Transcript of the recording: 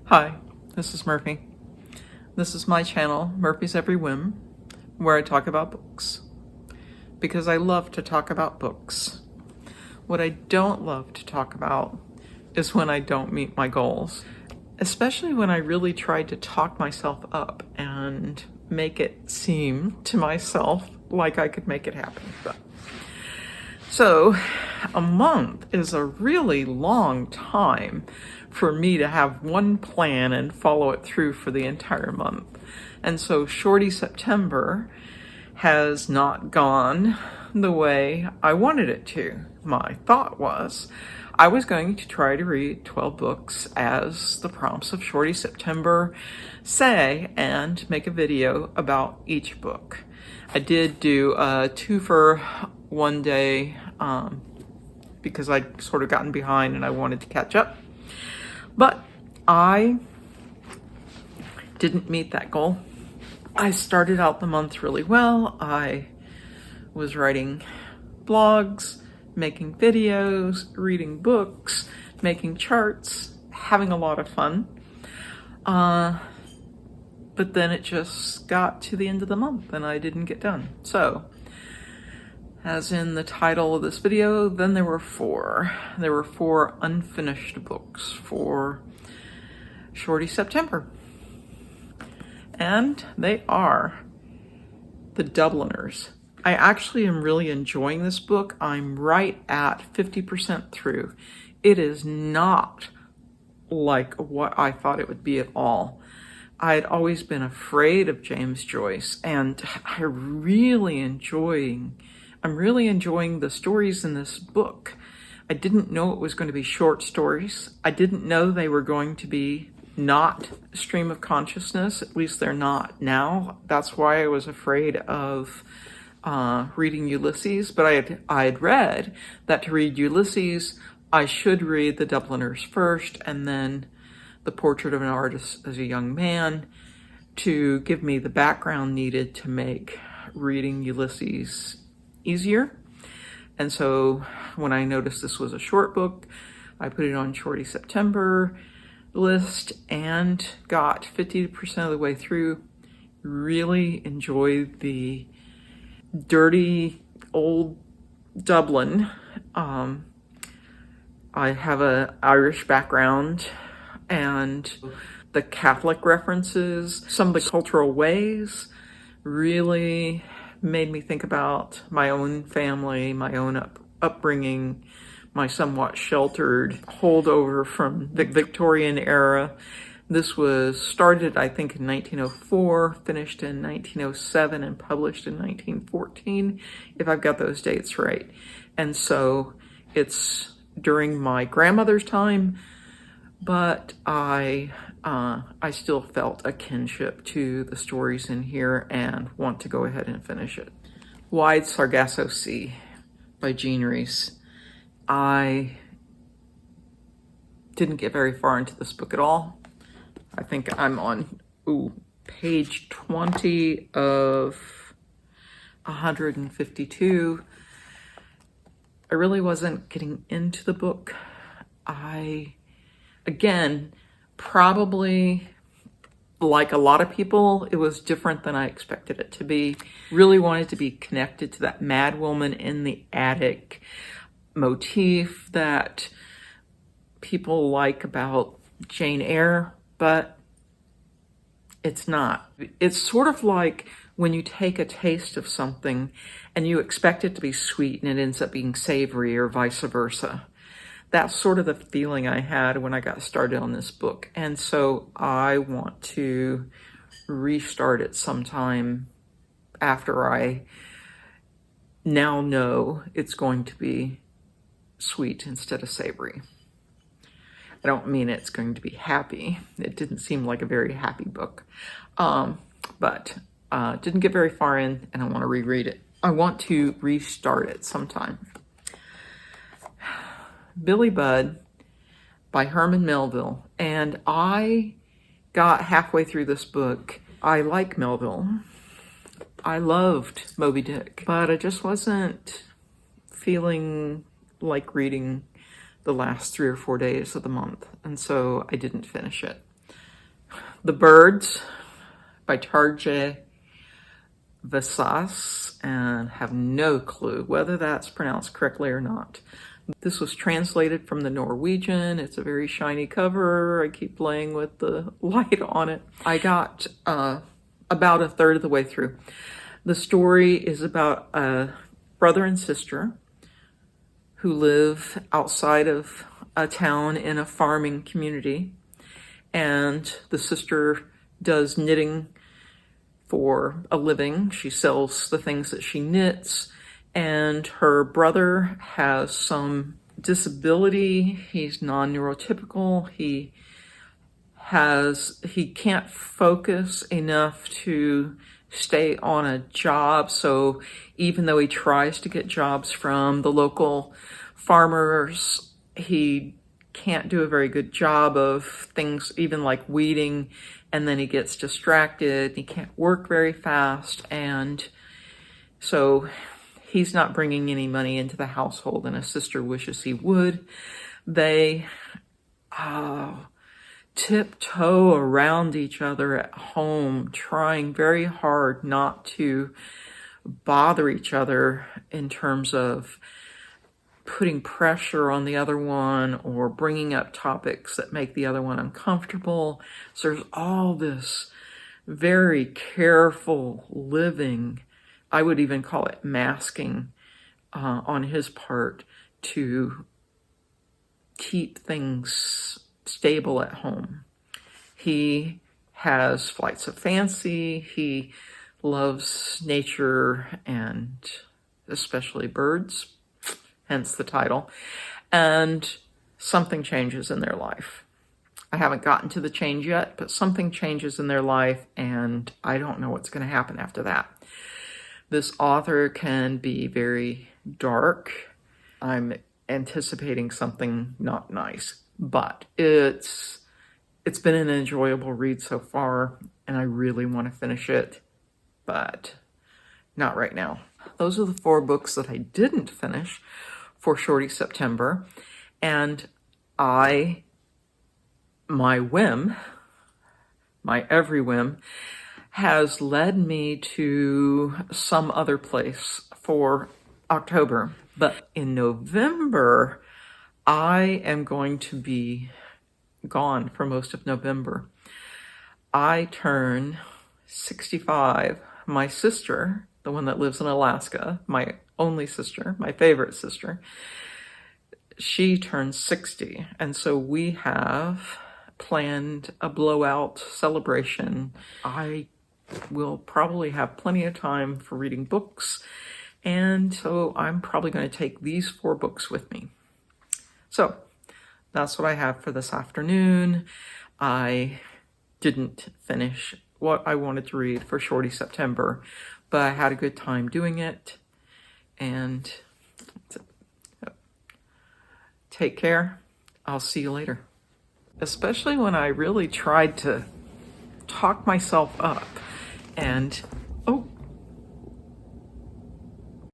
Hi, this is Murphy. This is my channel, Murphy's Every Whim, where I talk about books. Because I love to talk about books. What I don't love to talk about is when I don't meet my goals. Especially when I really tried to talk myself up and make it seem to myself like I could make it happen. So, a month is a really long time for me to have one plan and follow it through for the entire month. And so Shorty September has not gone the way I wanted it to. My thought was I was going to try to read 12 books as the prompts of Shorty September say and make a video about each book. I did do a 2 for 1 day because I'd sort of gotten behind and I wanted to catch up. But I didn't meet that goal. I started out the month really well. I was writing blogs, making videos, reading books, making charts, having a lot of fun. But then it just got to the end of the month and I didn't get done. So, as in the title of this video, then there were 4. There were 4 unfinished books for Shorty September. And they are The Dubliners. I actually am really enjoying this book. I'm right at 50% through. It is not like what I thought it would be at all. I had always been afraid of James Joyce, and I'm really enjoying the stories in this book. I didn't know it was going to be short stories. I didn't know they were going to be not stream of consciousness. At least they're not now. That's why I was afraid of reading Ulysses. But I had read that to read Ulysses, I should read The Dubliners first, and then The Portrait of an Artist as a Young Man, to give me the background needed to make reading Ulysses easier. And so when I noticed this was a short book, I put it on Shorty September list and got 50% of the way through. Really enjoyed the dirty old Dublin. I have an Irish background, and the Catholic references, some of the cultural ways really made me think about my own family, my own upbringing, my somewhat sheltered holdover from the Victorian era. This was started, I think, in 1904, finished in 1907, and published in 1914, if I've got those dates right. And so it's during my grandmother's time, but I still felt a kinship to the stories in here and want to go ahead and finish it. Wide Sargasso Sea by Rhys. I didn't get very far into this book at all. I think I'm on page 20 of 152. I really wasn't getting into the book. Again, probably like a lot of people, it was different than I expected it to be. Really wanted to be connected to that mad woman in the attic motif that people like about Jane Eyre, but it's not. It's sort of like when you take a taste of something and you expect it to be sweet and it ends up being savory, or vice versa. That's sort of the feeling I had when I got started on this book. And so I want to restart it sometime after I now know it's going to be sweet instead of savory. I don't mean it's going to be happy. It didn't seem like a very happy book. But didn't get very far in, and I want to reread it. I want to restart it sometime. Billy Budd by Herman Melville. And I got halfway through this book. I like Melville. I loved Moby Dick, but I just wasn't feeling like reading the last 3 or 4 days of the month, and so I didn't finish it. The Birds by Tarjei Vesaas, and have no clue whether that's pronounced correctly or not. This was translated from the Norwegian. It's a very shiny cover. I keep playing with the light on it. I got about a third of the way through. The story is about a brother and sister who live outside of a town in a farming community. And the sister does knitting for a living. She sells the things that she knits. And her brother has some disability. He's non-neurotypical. He can't focus enough to stay on a job. So even though he tries to get jobs from the local farmers, he can't do a very good job of things, even like weeding, and then he gets distracted. He can't work very fast, and so he's not bringing any money into the household, and his sister wishes he would. They tiptoe around each other at home, trying very hard not to bother each other in terms of putting pressure on the other one or bringing up topics that make the other one uncomfortable. So there's all this very careful living, I would even call it masking, on his part to keep things stable at home. He has flights of fancy. He loves nature and especially birds, hence the title. And something changes in their life. I haven't gotten to the change yet, but something changes in their life, and I don't know what's going to happen after that. This author can be very dark. I'm anticipating something not nice, but it's been an enjoyable read so far, and I really want to finish it, but not right now. Those are the 4 books that I didn't finish for Shorty September, and my every whim has led me to some other place for October. But in November, I am going to be gone for most of November. I turn 65. My sister, the one that lives in Alaska, my only sister, my favorite sister, she turns 60. And so we have planned a blowout celebration. I will probably have plenty of time for reading books, and so I'm probably going to take these 4 books with me. So that's what I have for this afternoon. I didn't finish what I wanted to read for Shorty September, but I had a good time doing it, and take care. I'll see you later. Especially when I really tried to talk myself up and, oh,